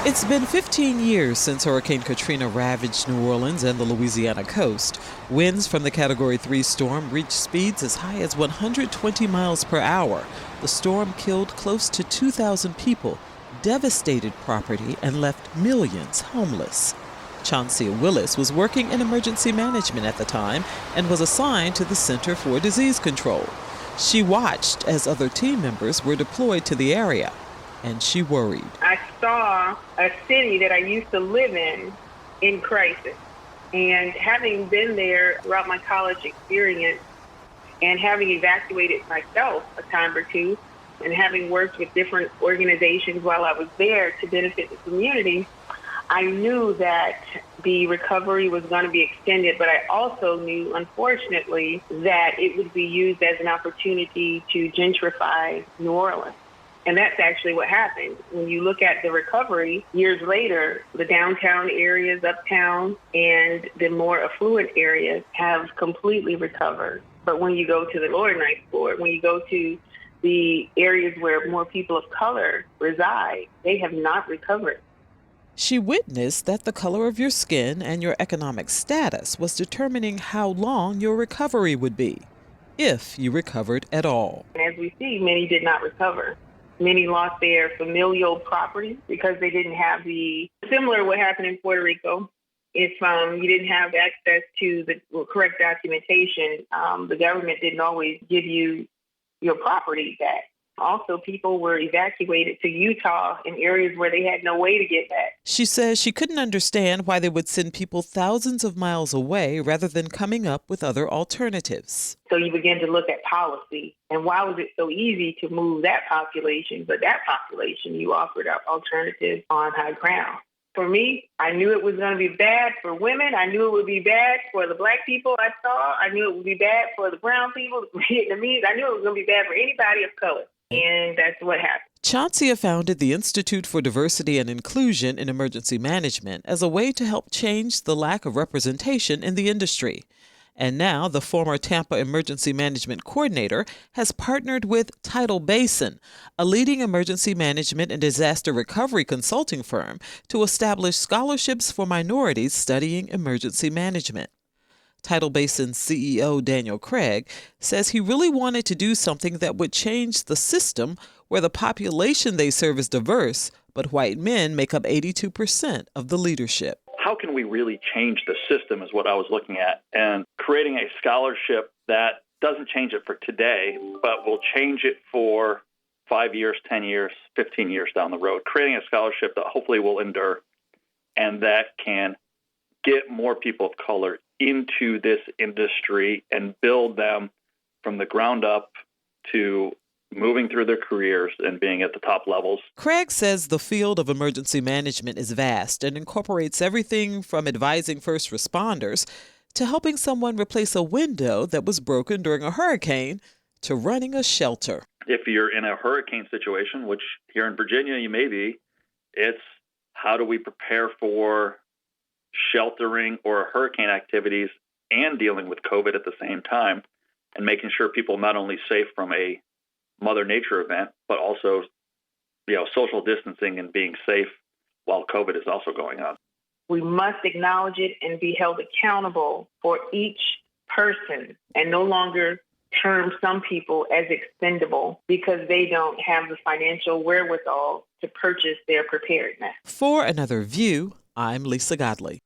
It's been 15 years since Hurricane Katrina ravaged New Orleans and the Louisiana coast. Winds from the Category 3 storm reached speeds as high as 120 miles per hour. The storm killed close to 2,000 people, devastated property, and left millions homeless. Chauncey Willis was working in emergency management at the time and was assigned to the Center for Disease Control. She watched as other team members were deployed to the area, and she worried. I saw a city that I used to live in crisis. And having been there throughout my college experience and having evacuated myself a time or two and having worked with different organizations while I was there to benefit the community, I knew that the recovery was going to be extended, but I also knew, unfortunately, that it would be used as an opportunity to gentrify New Orleans. And that's actually what happened. When you look at the recovery, years later, the downtown areas, uptown, and the more affluent areas have completely recovered. But when you go to the lower ninth ward, when you go to the areas where more people of color reside, they have not recovered. She witnessed that the color of your skin and your economic status was determining how long your recovery would be, if you recovered at all. And as we see, many did not recover. Many lost their familial property because they didn't have similar to what happened in Puerto Rico. If you didn't have access to the correct documentation, the government didn't always give you your property back. Also, people were evacuated to Utah in areas where they had no way to get back. She says she couldn't understand why they would send people thousands of miles away rather than coming up with other alternatives. So you begin to look at policy, and why was it so easy to move that population, but that population you offered alternatives on high ground? For me, I knew it was going to be bad for women. I knew it would be bad for the black people I saw. I knew it would be bad for the brown people, the Vietnamese. I knew it was going to be bad for anybody of color. And that's what happened. Chauncey founded the Institute for Diversity and Inclusion in Emergency Management as a way to help change the lack of representation in the industry. And now the former Tampa Emergency Management Coordinator has partnered with Tidal Basin, a leading emergency management and disaster recovery consulting firm, to establish scholarships for minorities studying emergency management. Tidal Basin's CEO, Daniel Craig, says he really wanted to do something that would change the system where the population they serve is diverse, but white men make up 82% of the leadership. How can we really change the system is what I was looking at. And creating a scholarship that doesn't change it for today, but will change it for 5 years, 10 years, 15 years down the road. Creating a scholarship that hopefully will endure and that can get more people of color into this industry and build them from the ground up to moving through their careers and being at the top levels. Craig says the field of emergency management is vast and incorporates everything from advising first responders to helping someone replace a window that was broken during a hurricane to running a shelter. If you're in a hurricane situation, which here in Virginia you may be, it's how do we prepare for sheltering or hurricane activities and dealing with COVID at the same time, and making sure people not only safe from a Mother Nature event, but also, social distancing and being safe while COVID is also going on. We must acknowledge it and be held accountable for each person and no longer term some people as expendable because they don't have the financial wherewithal to purchase their preparedness. For Another View, I'm Lisa Godley.